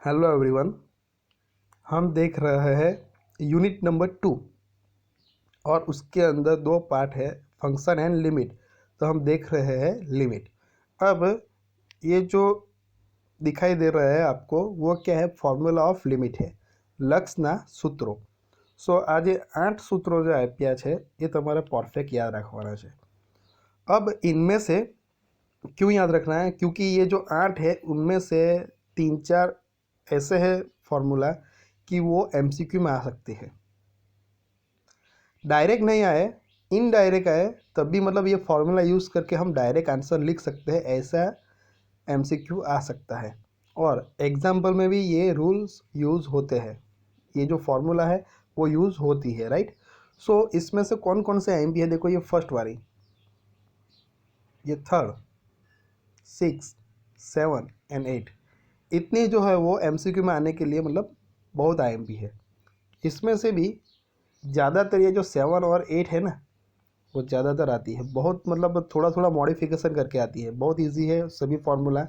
Hello everyone. हम देख रहे हैं यूनिट नंबर 2 और उसके अंदर दो पार्ट है, फंक्शन एंड लिमिट। तो हम देख रहे हैं लिमिट। अब ये जो दिखाई दे रहा है आपको वो क्या है, फॉर्मूला ऑफ लिमिट है, લક્ષના સૂત્રો। आज ये 8 सूत्रों जो આપ્યા છે ये તમારે परफेक्ट याद रखवाना है। अब इनमें से क्यों याद रखना है, क्योंकि ये जो 8 है उनमें से 3-4 ऐसे है फॉर्मूला कि वो एमसीक्यू में आ सकते हैं। डायरेक्ट नहीं आए, इनडायरेक्ट आए तब भी मतलब ये फॉर्मूला यूज़ करके हम डायरेक्ट आंसर लिख सकते हैं, ऐसा एमसीक्यू आ सकता है। और एग्जाम्पल में भी ये रूल्स यूज़ होते हैं, ये जो फॉर्मूला है वो यूज़ होती है, राइट। सो इसमें से कौन कौन से एम है, देखो ये फर्स्ट वाली, ये थर्ड, 6, 7 एंड 8, इतनी जो है वो एमसीक्यू में आने के लिए मतलब बहुत आईएमपी है। इसमें से भी ज़्यादातर ये जो 7 और 8 है ना वो ज़्यादातर आती है, बहुत मतलब थोड़ा थोड़ा मॉडिफिकेशन करके आती है, बहुत इजी है सभी फार्मूला।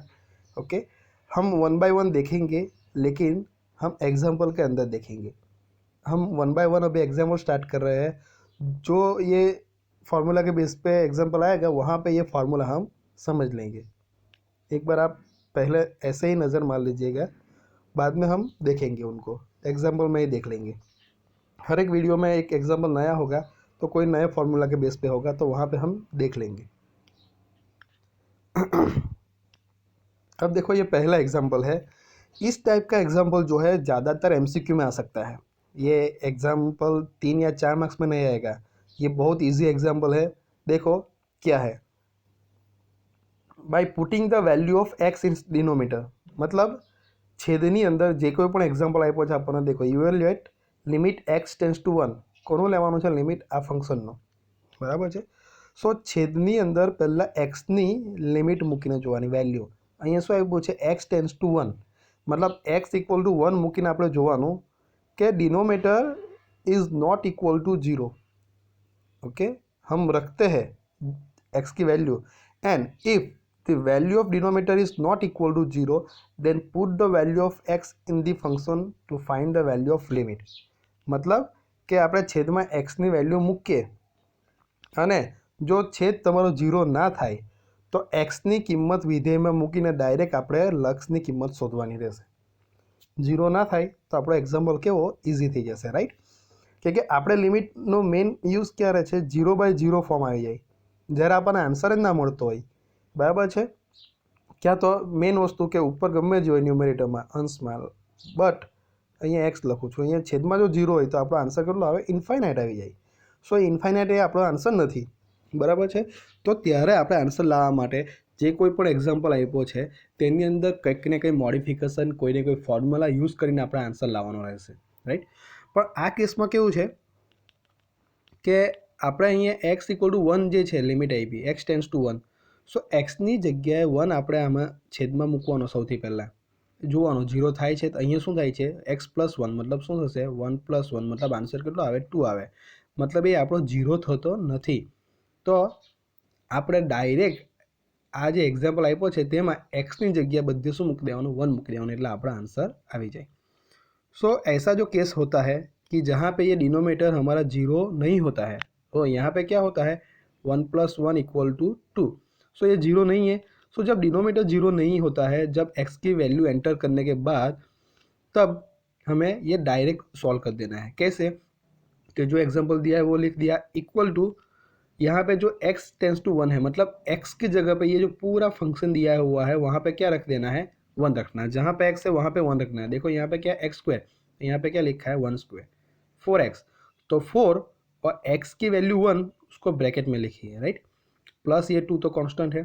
ओके, हम 1 बाय 1 देखेंगे, लेकिन हम एग्जाम्पल के अंदर देखेंगे। हम 1 बाय 1 अभी एग्जाम्पल स्टार्ट कर रहे हैं, जो ये फार्मूला के बेस पे एग्जाम्पल आएगा वहाँ पे ये फार्मूला हम समझ लेंगे। एक बार आप पहले ऐसे ही नज़र मार लीजिएगा, बाद में हम देखेंगे उनको, एग्जाम्पल में ही देख लेंगे। हर एक वीडियो में एक एग्जाम्पल नया होगा तो कोई नए फार्मूला के बेस पे होगा, तो वहाँ पे हम देख लेंगे। अब देखो ये पहला एग्जाम्पल है। इस टाइप का एग्जाम्पल जो है ज़्यादातर एमसीक्यू में आ सकता है। ये एग्जाम्पल 3 या 4 मार्क्स में नहीं आएगा, ये बहुत इजी एग्जाम्पल है। देखो क्या है, by putting the value of x in denominator, मतलब છેદની અંદર જે કોઈ પણ એક્ઝામ્પલ આપ્યો છે આપણને, देखो evaluate limit x tense two 1, કોનું લેવાનું છે લિમિટ, આ ફંક્શનનો, બરાબર છે। સો છેદની અંદર પહેલાં એક્સની લિમિટ મૂકીને જોવાની વેલ્યુ, અહીંયા શું આપ્યું છે x ટેન્સ ટુ 1, मतलब x ઇક્વલ ટુ 1 મૂકીને આપણે જોવાનું કે denominator is not equal to 0। Okay, हम रखते हैं x की value, and if the value of denominator is not equal to 0, then put the value of x in the function to find the value of limit। मतलब કે આપણે છેદમાં x ની value મૂકીએ અને જો છેદ તમારો 0 ના થાય તો x ની કિંમત વિધેયમાં મૂકીને ડાયરેક્ટ આપણે લક્ષની કિંમત શોધવાની રહેશે। 0 ના થાય તો આપણો એક્ઝામ્પલ કેવો ઇઝી થઈ જશે, રાઈટ। કે આપણે લિમિટનો મેઇન યુઝ ક્યારે છે, 0/0 ફોર્મ આવી જાય, જ્યારે આપણને આન્સર જ ના મળતો હોય, બરાબર છે। ક્યાં તો મેઇન વસ્તુ કે ઉપર ગમે જ હોય ન્યુમેરેટરમાં અંશમાં, બટ અહીંયા એક્સ લખું છું, અહીંયા છેદમાં જો 0 હોય તો આપણો આન્સર કેટલો આવે, ઇન્ફાઇનાઇટ આવી જાય। સો ઇન્ફાઇનાઇટ એ આપણો આન્સર નથી, બરાબર છે। તો ત્યારે આપણે આન્સર લાવવા માટે જે કોઈ પણ એક્ઝામ્પલ આપ્યો છે તેની અંદર કંઈક ને કંઈ મોડિફિકેશન, કોઈને કોઈ ફોર્મ્યુલા યુઝ કરીને આપણે આન્સર લાવવાનો રહેશે, રાઈટ। પણ આ કેસમાં કેવું છે કે આપણે અહીંયા એક્સ ઇક્વલ ટુ 1 જે છે લિમિટ આપી, એક્સ ટેન્સ ટુ 1, સો એક્સની જગ્યાએ 1 આપણે આમાં છેદમાં મૂકવાનો, સૌથી પહેલાં જોવાનું 0 થાય છે તો અહીંયા શું થાય છે x + 1, मतलब શું થશે 1 + 1, मतलब આન્સર કેટલો આવે 2 આવે, मतलब એ આપણો 0 થતો નથી। તો આપણે ડાયરેક્ટ આ જે એક્ઝામ્પલ આપ્યો છે તેમાં एक्सની જગ્યાએ બધે શું મૂકી દેવાનું, 1 મૂકી દેવાનું, એટલે આપણો આન્સર આવી જાય। सो ऐसा जो केस होता है कि जहाँ पे ये डिनोमीटर हमारा 0 नहीं होता है, तो यहाँ पे क्या होता है 1 + 1 = 2। सो ये 0 नहीं है। सो जब डिनोमीटर 0 नहीं होता है, जब x की वैल्यू एंटर करने के बाद तब हमें ये डायरेक्ट सॉल्व कर देना है। कैसे, तो जो एग्जांपल दिया है वो लिख दिया, इक्वल टू यहाँ पे जो x टेंस टू 1 है, मतलब x की जगह पे ये जो पूरा फंक्शन दिया हुआ है वहाँ पे क्या रख देना है, 1 रखना है। जहाँ पे x है वहाँ पे 1 रखना है। देखो यहाँ पे क्या x², यहाँ पे क्या लिखा है 1², 4x, तो 4 और x की वैल्यू 1 उसको ब्रैकेट में लिखी है, राइट। प्लस ये 2 तो कांस्टेंट है,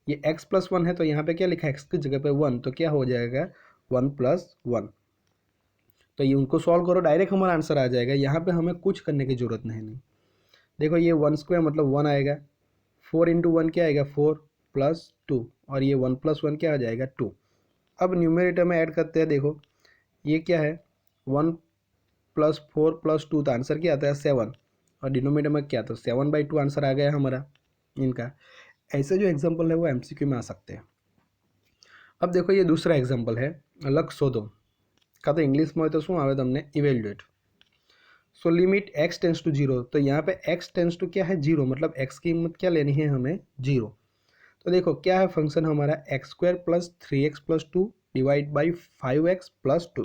ये x + 1 है तो यहाँ पे क्या लिखा है x की जगह पे 1, तो क्या हो जाएगा 1 + 1। तो ये उनको सॉल्व करो, डायरेक्ट हमारा आंसर आ जाएगा, यहाँ पे हमें कुछ करने की जरूरत नहीं। देखो ये 1² मतलब 1 आएगा, 4 × 1 क्या आएगा 4 + 2, और ये 1 + 1 क्या आ जाएगा 2। अब न्यूमरेटर में ऐड करते हैं, देखो ये क्या है 1 + 4 + 2, तो आंसर क्या आता है 7, और डिनोमीटर में क्या, तो 7/2 आंसर आ गया हमारा इनका। ऐसे जो एग्जाम्पल है वो एमसीक्यू में आ सकते हैं। अब देखो ये दूसरा एग्जाम्पल है, लक्ष्य शोधो। का तो इंग्लिश में हो तो शू आवे तमने evaluate. So limit x tends to 0, तो यहाँ पे x टेंस टू क्या है 0, मतलब x की कीमत क्या लेनी है हमें 0। तो देखो क्या है फंक्शन हमारा x² plus 3x plus 2 divide by 5x plus 2।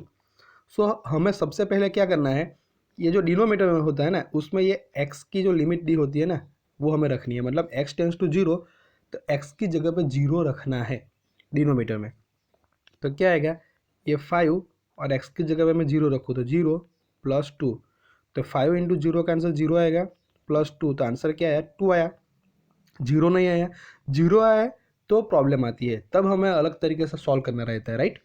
सो हमें सबसे पहले क्या करना है, ये जो डिनोमीटर में होता है ना उसमें ये x की जो लिमिट दी होती है ना वो हमें रखनी है, मतलब x टेंस टू 0 तो x की जगह पे 0 रखना है डिनोमीटर में। तो क्या आएगा, ये 5 और x की जगह पे मैं 0 रखूँ तो 0 प्लस 2, तो 5 इंटू 0 का आंसर 0 आएगा, प्लस 2 तो आंसर क्या आया 2 आया। 0 नहीं आया, 0 आया तो प्रॉब्लम आती है, तब हमें अलग तरीके से सॉल्व करना रहता है, राइट,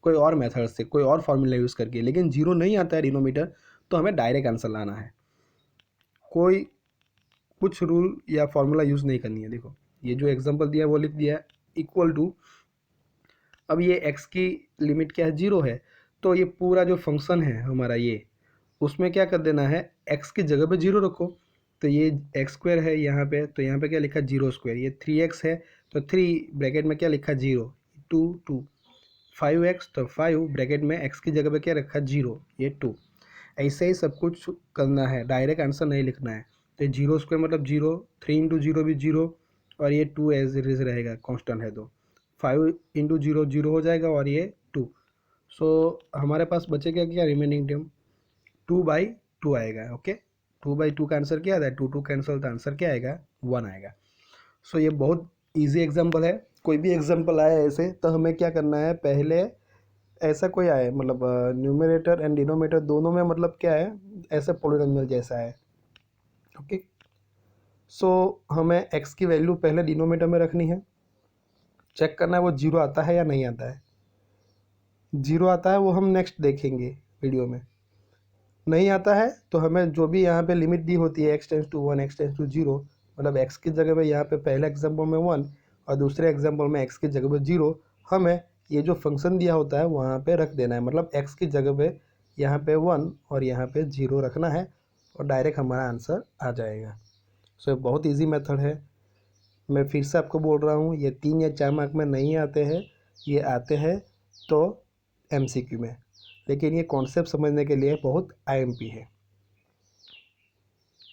कोई और मेथड से, कोई और फॉर्मूला यूज़ करके। लेकिन 0 नहीं आता है डिनोमीटर तो हमें डायरेक्ट आंसर लाना है, कोई कुछ रूल या फॉर्मूला यूज़ नहीं करनी है। देखो ये जो एग्जांपल दिया है वो लिख दिया है इक्वल टू, अब ये x की लिमिट क्या है 0 है, तो ये पूरा जो फंक्शन है हमारा ये, उसमें क्या कर देना है x की जगह पे 0 रखो। तो ये x² है यहाँ पे, तो यहाँ पे क्या लिखा 0², ये 3x है तो 3 ब्रैकेट में क्या लिखा 0, 2 2, 5x तो 5 ब्रैकेट में x की जगह पे क्या रखा 0, ये 2। ऐसे ही सब कुछ करना है, डायरेक्ट आंसर नहीं लिखना है। तो 0² मतलब 0, 3 इंटू 0 भी 0 और ये 2 एज इट इज रहेगा, कांस्टेंट है तो 5 इंटू 0 0 हो जाएगा और ये 2। सो हमारे पास बचेगा क्या रिमेनिंग टर्म 2/2 आएगा। ओके, 2/2 का आंसर क्या आता है, 2 2 कैंसिल, तो आंसर क्या आएगा 1 आएगा। सो ये बहुत इजी एग्जांपल है। कोई भी एग्जांपल आए ऐसे तो हमें क्या करना है, पहले ऐसा कोई आए मतलब न्यूमरेटर एंड डिनोमिनेटर दोनों में मतलब क्या है ऐसे पॉलिनोमियल जैसा है। ओके, सो हमें x की वैल्यू पहले डिनोमिनेटर में रखनी है, चेक करना है वो 0 आता है या नहीं आता है। 0 आता है वो हम नेक्स्ट देखेंगे वीडियो में, नहीं आता है तो हमें जो भी यहाँ पे लिमिट दी होती है x tends to 1 x tends to 0, मतलब x की जगह पे यहाँ पे पहले एग्जांपल में 1 और दूसरे एग्जांपल में x की जगह पे 0, हमें ये जो फंक्शन दिया होता है वहाँ पे रख देना है, मतलब x की जगह पे यहाँ पे 1 और यहाँ पे 0 रखना है और डायरेक्ट हमारा आंसर आ जाएगा। सो बहुत ईजी मेथड है। मैं फिर से आपको बोल रहा हूँ, ये 3 या 4 मार्क में नहीं आते हैं, ये आते हैं तो MCQ में, लेकिन ये कॉन्सेप्ट समझने के लिए बहुत IMP है।